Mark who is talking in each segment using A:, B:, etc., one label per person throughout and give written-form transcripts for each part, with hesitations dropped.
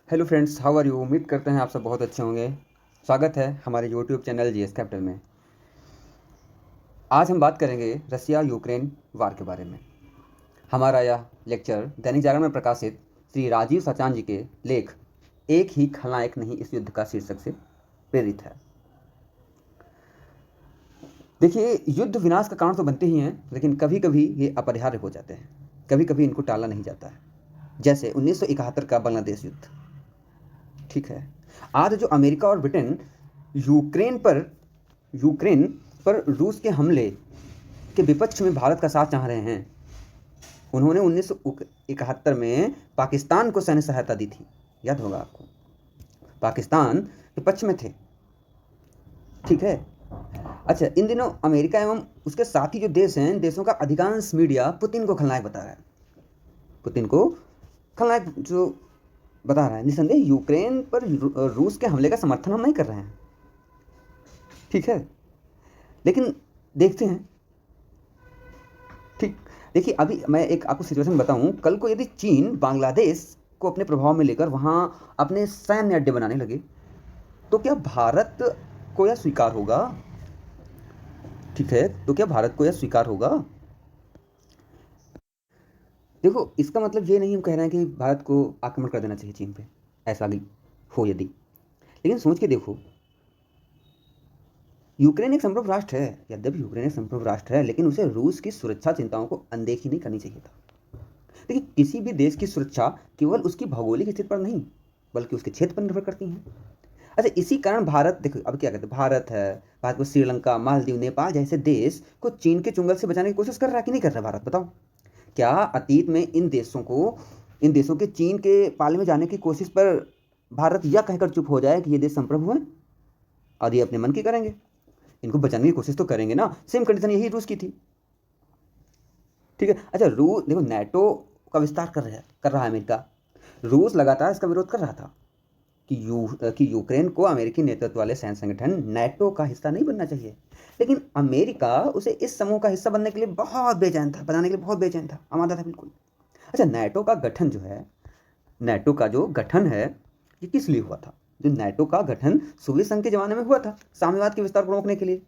A: Hello friends, how are you. उम्मीद करते हैं आप सब बहुत अच्छे होंगे। स्वागत है हमारे यूट्यूब चैनल जीएस कैपिटल में। आज हम बात करेंगे रसिया यूक्रेन वार के बारे में। हमारा यह लेक्चर दैनिक जागरण में प्रकाशित श्री राजीव सचान जी के लेख एक ही खलनायक नहीं इस युद्ध का शीर्षक से प्रेरित है। देखिए, युद्ध विनाश का कारण तो बनते ही हैं, लेकिन कभी कभी ये अपरिहार्य हो जाते हैं। कभी कभी इनको टाला नहीं जाता है, जैसे 1971 का बांग्लादेश युद्ध। ठीक है, आज जो अमेरिका और ब्रिटेन यूक्रेन पर यूक्रेन पर रूस के हमले के विपक्ष में भारत का साथ चाह रहे हैं। उन्होंने 1971 में पाकिस्तान को सैन्य सहायता दी थी, याद होगा आपको। पाकिस्तान के पक्ष में थे। ठीक है। अच्छा, इन दिनों अमेरिका एवं उसके साथी जो देश हैं, देशों का अधिकांश मीडिया पुतिन को खलनायक बता रहा है। पुतिन को खलनायक जो बता रहा है। निसंदेह यूक्रेन पर रूस के हमले का समर्थन हम नहीं कर रहे हैं, ठीक है, लेकिन देखते हैं। ठीक, देखिए, अभी मैं एक आपको सिचुएशन बताऊं। कल को यदि चीन बांग्लादेश को अपने प्रभाव में लेकर वहां अपने सैन्य अड्डे बनाने लगे, तो क्या भारत को यह स्वीकार होगा? ठीक है, तो क्या भारत को यह स्वीकार होगा? देखो, इसका मतलब ये नहीं हम कह रहे हैं कि भारत को आक्रमण कर देना चाहिए चीन पे, ऐसा भी हो यदि। लेकिन सोच के देखो, यूक्रेन एक संप्रभु राष्ट्र है। यद्यपि यूक्रेन एक संप्रभु राष्ट्र है, लेकिन उसे रूस की सुरक्षा चिंताओं को अनदेखी नहीं करनी चाहिए था। देखिए, किसी भी देश की सुरक्षा केवल उसकी भौगोलिक स्थिति पर नहीं, बल्कि उसके क्षेत्र पर निर्भर करती है। अच्छा, इसी कारण भारत, देखो अब क्या कहते हैं, भारत है, भारत को श्रीलंका, मालदीव, नेपाल जैसे देश को चीन के चुंगल से बचाने की कोशिश कर रहा है कि नहीं कर रहा भारत, बताओ। क्या अतीत में इन देशों के चीन के पाले में जाने की कोशिश पर भारत यह कहकर चुप हो जाए कि ये देश संप्रभु हैं और ये अपने मन की करेंगे? इनको बचाने की कोशिश तो करेंगे ना। सेम कंडीशन यही रूस की थी। ठीक है। अच्छा, रूस देखो, नाटो का विस्तार कर रहा है अमेरिका। रूस लगातार इसका विरोध कर रहा था कि यूक्रेन को अमेरिकी नेतृत्व वाले सैन्य संगठन नाटो का हिस्सा नहीं बनना चाहिए। लेकिन अमेरिका उसे इस समूह का हिस्सा बनने के लिए बहुत बेचैन था, बनाने के लिए बहुत बेचैन था, आमादा था बिल्कुल। अच्छा, नाटो का जो गठन है, ये किस लिए हुआ था? जो नाटो का गठन सोवियत संघ के जमाने में हुआ था, साम्यवाद के विस्तार को रोकने के लिए।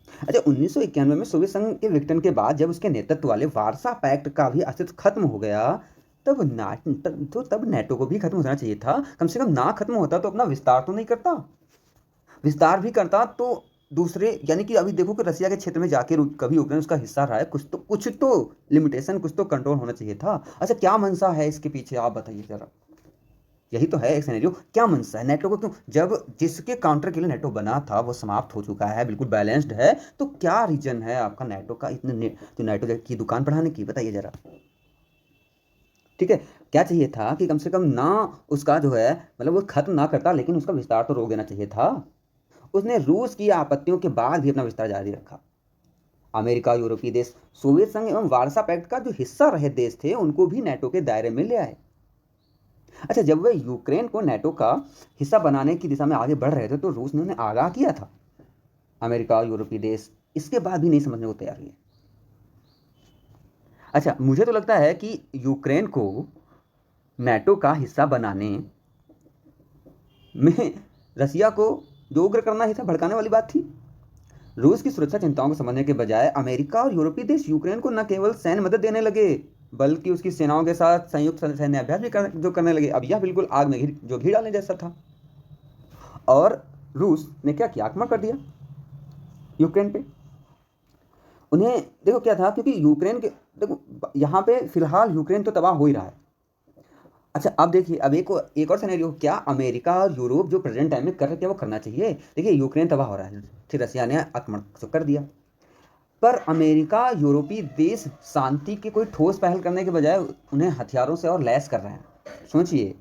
A: अच्छा, 1991 में सोवियत संघ के विघटन के बाद जब उसके नेतृत्व वाले वार्सा पैक्ट का भी अस्तित्व खत्म हो गया, तब नाटो को भी खत्म होना चाहिए था। कम से कम ना खत्म होता तो अपना विस्तार तो नहीं करता। विस्तार भी करता तो दूसरे, यानी कि अभी देखो कि रसिया के क्षेत्र में जाके कभी यूक्रेन उसका हिस्सा रहा है, कुछ तो लिमिटेशन, कुछ तो कंट्रोल होना चाहिए था। अच्छा, क्या मंशा है इसके पीछे, आप बताइए जरा। यही तो है एक सिनेरियो। क्या मनसा है नेटो को क्यों, जब जिसके काउंटर के लिए नेटो बना था वो समाप्त हो चुका है, बिल्कुल बैलेंस्ड है, तो क्या रीजन है आपका नेटो का जो नेटो की दुकान बढ़ाने की, बताइए जरा। ठीक है, क्या चाहिए था कि कम से कम ना उसका जो है, मतलब वो खत्म ना करता, लेकिन उसका विस्तार तो रोक देना चाहिए था। उसने रूस की आपत्तियों के बाद भी अपना विस्तार जारी रखा। अमेरिका, यूरोपीय देश, सोवियत संघ एवं वार्सा पैक्ट का जो हिस्सा रहे देश थे, उनको भी नेटो के दायरे में ले आए। अच्छा, जब वे यूक्रेन को नाटो का हिस्सा बनाने की दिशा में आगे बढ़ रहे थे, तो रूस ने उन्हें आगाह किया था। अमेरिका और यूरोपीय देश इसके बाद भी नहीं समझने को तैयार हुए। अच्छा, मुझे तो लगता है कि यूक्रेन को नाटो का हिस्सा बनाने में रसिया को जो उग्र करना ही था, भड़काने वाली बात थी। रूस की सुरक्षा चिंताओं को समझने के बजाय अमेरिका और यूरोपीय देश यूक्रेन को न केवल सैन्य मदद देने लगे, बल्कि उसकी सेनाओं के साथ संयुक्त सैन्य अभ्यास भी जो करने लगे। अब यह बिल्कुल आग में घी डालने जैसा था। और रूस ने क्या किया, आक्रमण कर दिया यूक्रेन पे। उन्हें देखो क्या था, क्योंकि यूक्रेन के, देखो यहाँ पे फिलहाल यूक्रेन तो तबाह हो ही रहा है। अच्छा, अब देखिए, अब एक और सिनेरियो, क्या अमेरिका और यूरोप जो प्रेजेंट टाइम में कर रहे थे वो करना चाहिए? देखिए, यूक्रेन तबाह हो रहा है, फिर रसिया ने आक्रमण तो कर दिया, पर अमेरिका, यूरोपीय देश शांति की कोई ठोस पहल करने के बजाय उन्हें हथियारों से और लैस कर रहे हैं। सोचिए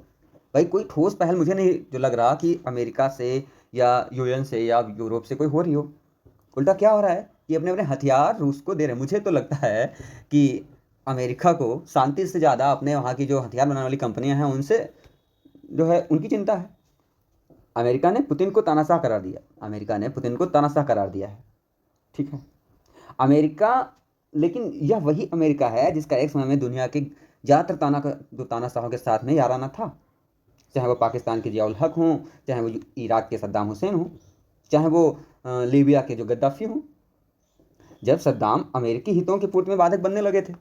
A: भाई, कोई ठोस पहल मुझे नहीं जो लग रहा कि अमेरिका से या यूएन से या यूरोप से कोई हो रही हो। उल्टा क्या हो रहा है कि अपने अपने हथियार रूस को दे रहे हैं। मुझे तो लगता है कि अमेरिका को शांति से ज़्यादा अपने वहाँ की जो हथियार बनाने वाली कंपनियां हैं उनसे जो है उनकी चिंता है। अमेरिका ने पुतिन को तानाशाह करार दिया है। ठीक है, अमेरिका, लेकिन यह वही अमेरिका है जिसका एक समय में दुनिया के ज़्यादातर तानाशाहों के साथ में याराना था। चाहे वो पाकिस्तान के जियाउल हक हों, चाहे वो इराक के सद्दाम हुसैन हों, चाहे वो लीबिया के जो गद्दाफी हों। जब सद्दाम अमेरिकी हितों की पूर्ति में बाधक बनने लगे थे,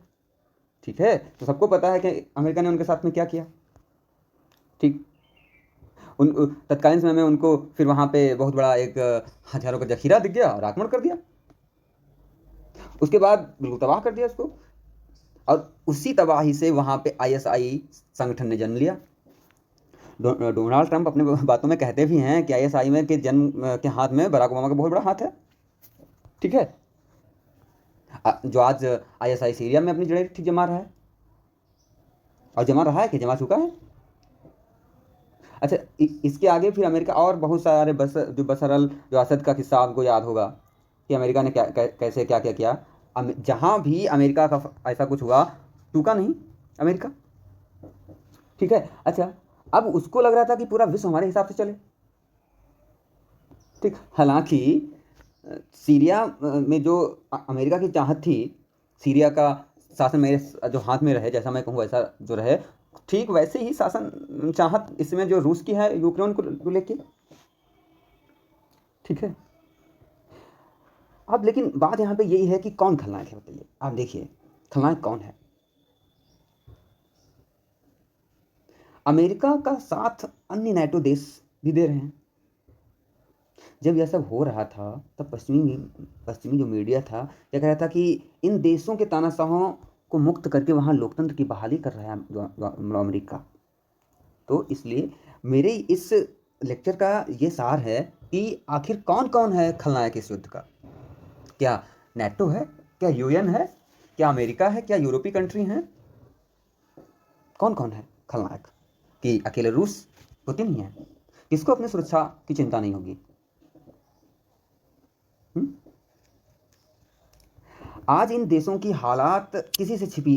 A: ठीक है, तो सबको पता है कि अमेरिका ने उनके साथ में क्या किया। ठीक, उन तत्कालीन समय में उनको फिर वहाँ पे बहुत बड़ा एक हथियारों का जखीरा दिख गया और आक्रमण कर दिया। उसके बाद बिल्कुल तबाह कर दिया उसको, और उसी तबाही से वहाँ पे आईएसआई संगठन ने जन्म लिया। डोनाल्ड ट्रंप अपने बातों में कहते भी हैं कि आईएसआई में के जन्म के हाथ में बराक ओबामा का बहुत बड़ा हाथ है। ठीक है, जो आज आईएसआई सीरिया में अपनी जड़ें ठीक जमा रहा है, और जमा रहा है कि जमा चुका है। अच्छा, इसके आगे फिर अमेरिका और बहुत सारे बशर अल जो असद का किस्सा आपको याद होगा कि अमेरिका ने कैसे क्या क्या किया। जहाँ भी अमेरिका का ऐसा कुछ हुआ, टूका नहीं अमेरिका। ठीक है, अच्छा, अब उसको लग रहा था कि पूरा विश्व हमारे हिसाब से चले। ठीक, हालांकि सीरिया में जो अमेरिका की चाहत थी, सीरिया का शासन मेरे जो हाथ में रहे, जैसा मैं कहूँ वैसा जो रहे, ठीक वैसे ही शासन चाहत इसमें जो रूस की है यूक्रेन को लेके। ठीक है, अब लेकिन बात यहाँ पे यही है कि कौन खलनायक है, बताइए आप। देखिए खलनायक कौन है। अमेरिका का साथ अन्य नाटो देश भी दे रहे हैं। जब यह सब हो रहा था तब पश्चिमी जो मीडिया था यह कह रहा था कि इन देशों के तानाशाहों को मुक्त करके वहाँ लोकतंत्र की बहाली कर रहा है अमेरिका। तो इसलिए मेरे इस लेक्चर का ये सार है कि आखिर कौन कौन है खलनायक इस युद्ध का। क्या नेटो है, क्या यूएन है, क्या अमेरिका है, क्या यूरोपीय कंट्री हैं, कौन कौन है खलनायक। कि अकेले रूस पुतिन ही है, किसको अपनी सुरक्षा की चिंता नहीं होगी। आज इन देशों की हालात किसी से छिपी